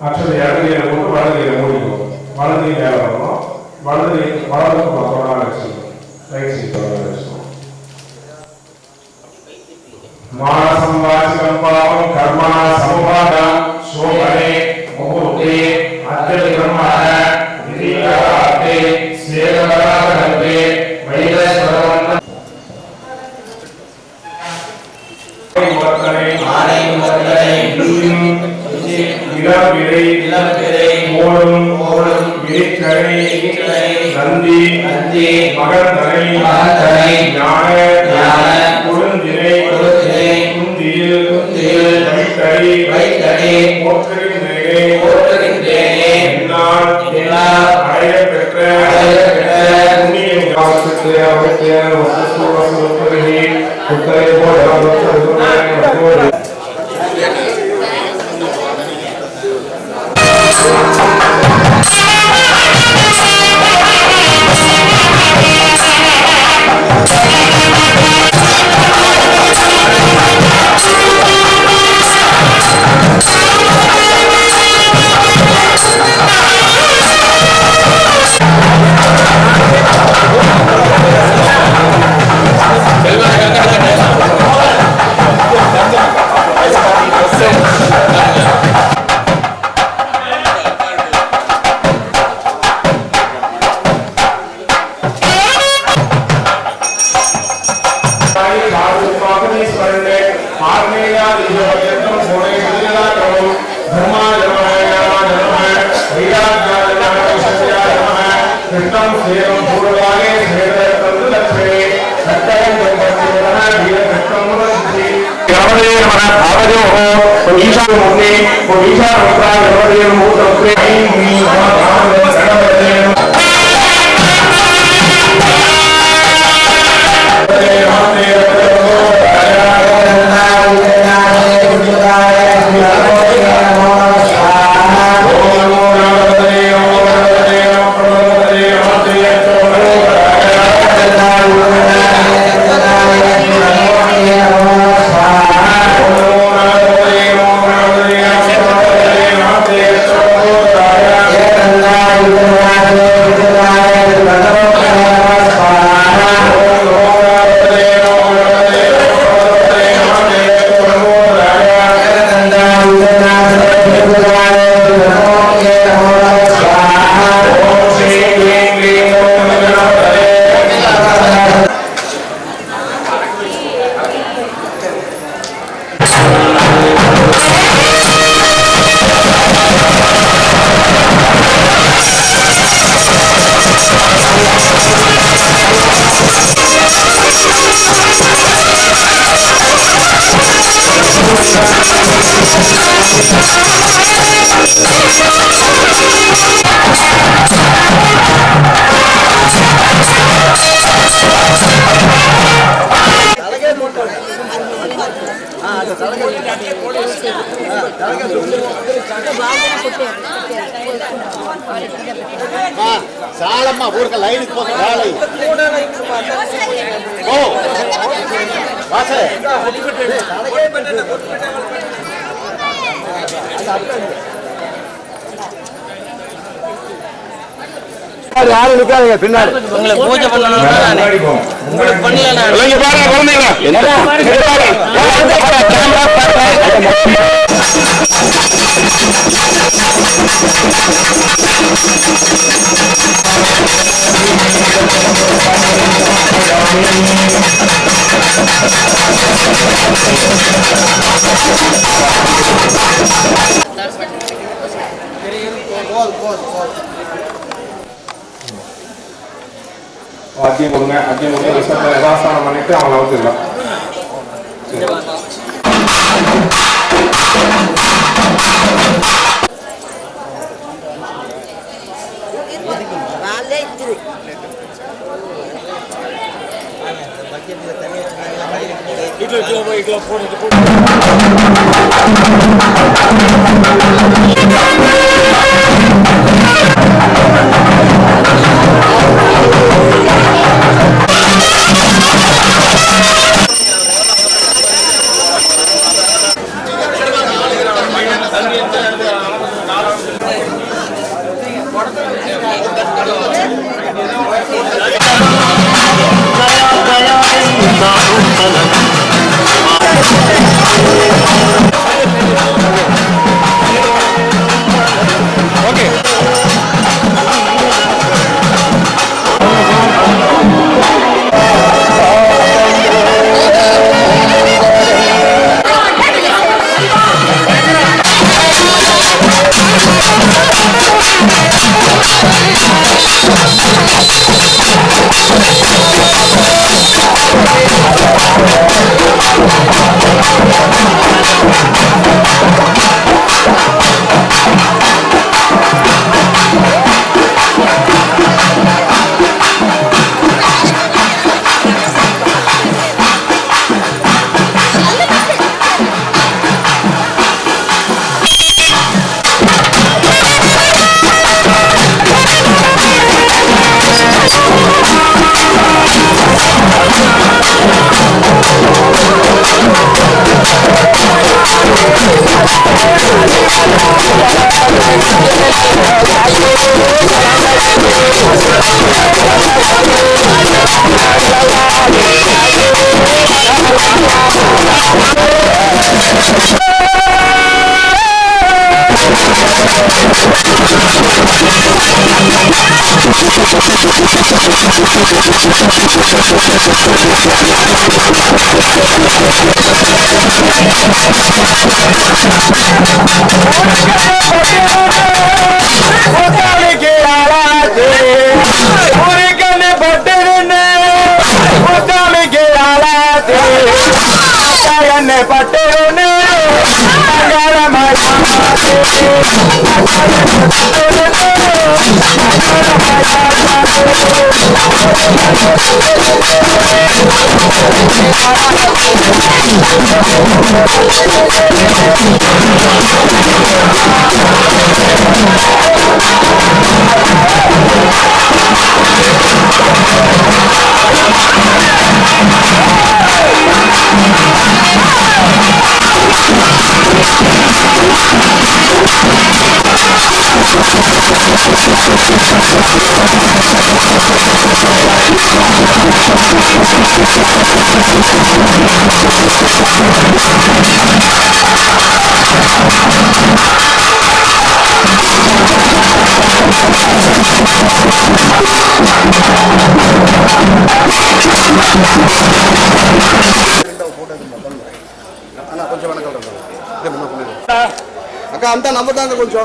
அக்ஷதை இடதுகையில போட்டு வலதுகையில மூடிக்கும். வலதுகை மேல வரணும். வலது பக்கம் வச்சுக்கணும். ரைட் சைட் வச்சுக்கணும். மானசம் வாசிகம் பாவம் கர்மணா சமுபாதம் சோபனே முகூர்த்தே அத்யதி பிரம்மண விதிகாரே சேகவராகவே வைரஸ்வரவந்த இளம்பிறை மோடும் நந்தி மகந்தனை ஞான கொடுந்தினை குந்தியில் வைத்தடி போற்றுகின்றேனே அடைய பெற்ற புண்ணியம் காலத்துக்கு அவற்றை உத்தரை போல சாலம்மா ஊருக்க லைனுக்கு போக வேலை ஓ வாசே யாரும் நிக்காதீங்க பின்னாடி உங்களை பூஜை பண்ணணும் உங்களுக்கு பண்ணல நீங்க பாருங்க வாத்தியம் கொடுங்க வாத்தியம் கொடுங்க ரிசப்ஷன் யதாஸ்தானம் பண்ணிட்டு அவங்க வந்துடலாம். வீட்டில் అక్క అంతా నమ్మదాంగా కొంచెం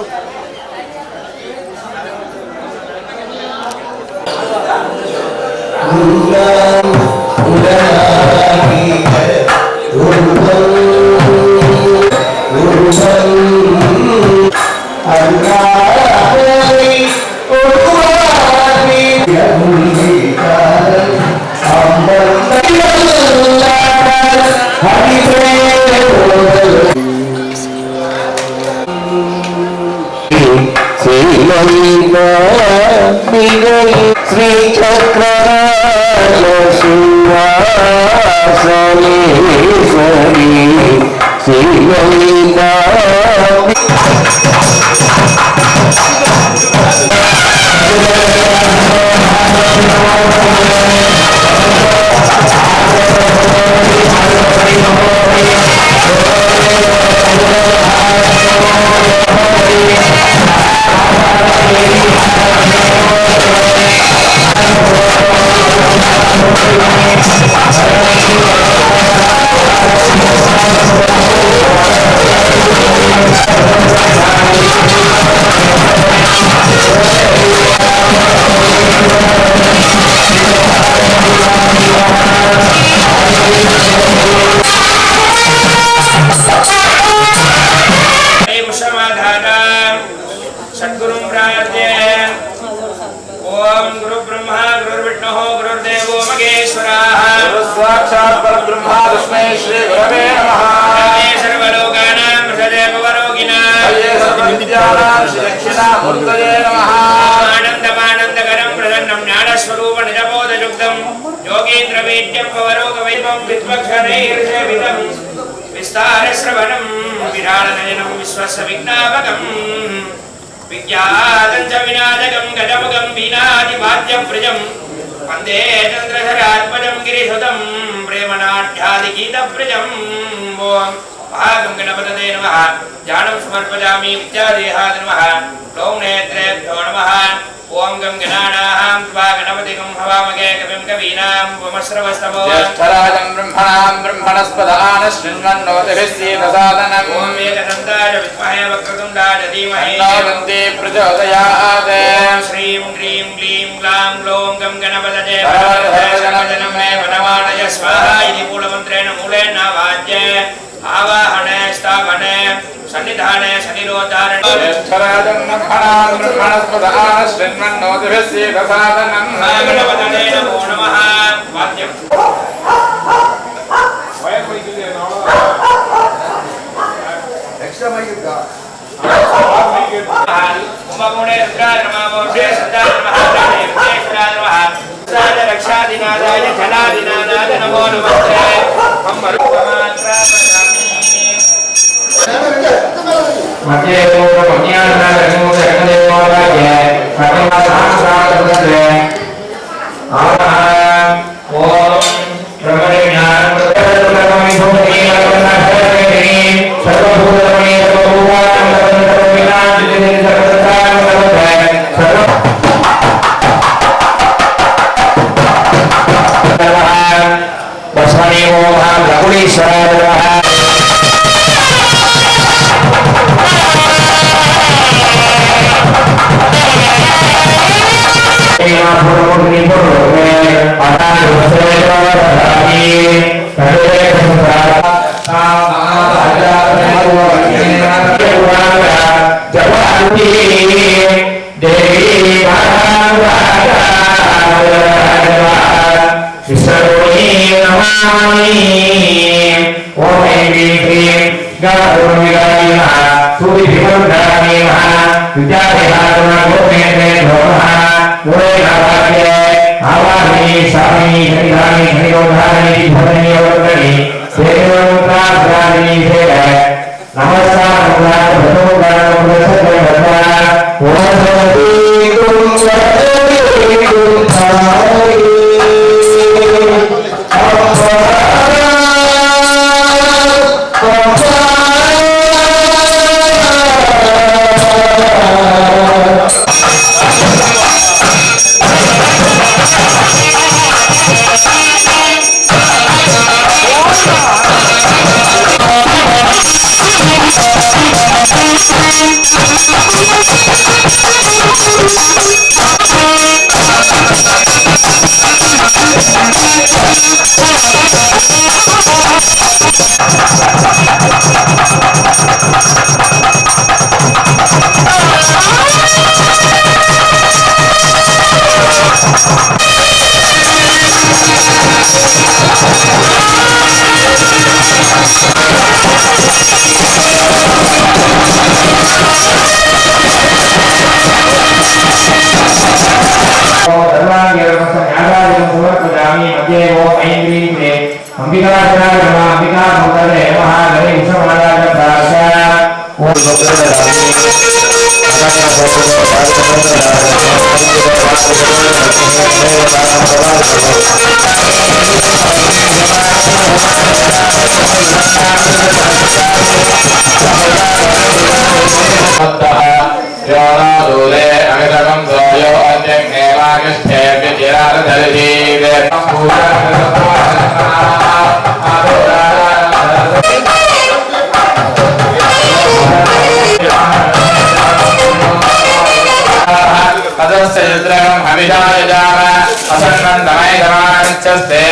శ్రీ చక్రరాజ సింహాసనేశ్వరి శ్రీలలితా साक्षात् परब्रह्मा तस्मै श्री गुरवे नमः सर्वलोकानां हृदयपवरोगिणां सर्वविद्यानां दक्षिणामूर्तये नमः आनन्दमानन्दकरं प्रसन्नं ज्ञानस्वरूप निजबोधयुक्तं योगीन्द्रवेद्यं पवरोगवैभवं विद्वक्षरैर्सेवितं विस्तारश्रवणं विराळनयनं विश्वस्य विज्ञापकम् विज्ञातं च विनायकं गजमुखं वीणादिवाद्यप्रियं वन्दे चन्द्रधरात्मजं गिरिसुतं प्रेमनाट्यादिगीतप्रियं ॐ भागं गणपतये नमः ज्ञानं समर्पयामि विद्यादेहाय नमः ॐ नेत्रेभ्यो नमः ॐ गं गणानां त्वा गणपतिगं हवामहे कविं कवीनां वमश्रवस्तमो ज्येष्ठराजं ब्रह्मणां ब्रह्मणस्पदान शृण्वन्नोतिभिस्सीदसादनम् ॐ एकदन्ताय विद्महे वक्रतुण्डाय धीमहि तन्नो प्रचोदयात् श्रीं ह्रीं क्लीं ग्लां ग्लौं गं गणपतये वरदहरणं मे वनमानय स्वाहा इति मूलमन्त्रेण मूलेन वाद्ये आवाहने स्थापने सन्निधाने सनिरोधारणे ज्येष्ठराजं ब्रह्मणां ब्रह्मणस्पदान शृण्वन्नोतिभिस्सीदसादनम् गणपतये नमो नमः वाद्यं ಎಕ್ಸ್ಟ್ರಾ ಮೈಕ್ ಇದ್ದಾ ಕುಂಭಕೋಣೆ ರುದ್ರಾಯ ನಮಃ ಗೋಷ್ಠೇ ಸದ್ದಾಯ ನಮಃ ವಿಘ್ನೇಶ್ವರಾಯ ನಮಃ ಸಾದ ರಕ್ಷಾದಿನಾದಾಯ ಜಲಾದಿನಾದಾಯ ನಮೋ ನಮಸ್ತೆ ಮಮ್ಮರೂಪಮಾತ್ರ मध्ये पुण्यज्ञानदेवालये सर्वसांसारपदे ओम ब्रह्मज्ञानप्रदर्शनमि भूमि लग्नहरि सर्वभूतमि सर्वभूतानि सर्वविनाशि सर्वसां सर्वदा वस्मनि ओम लकुलीश्वराय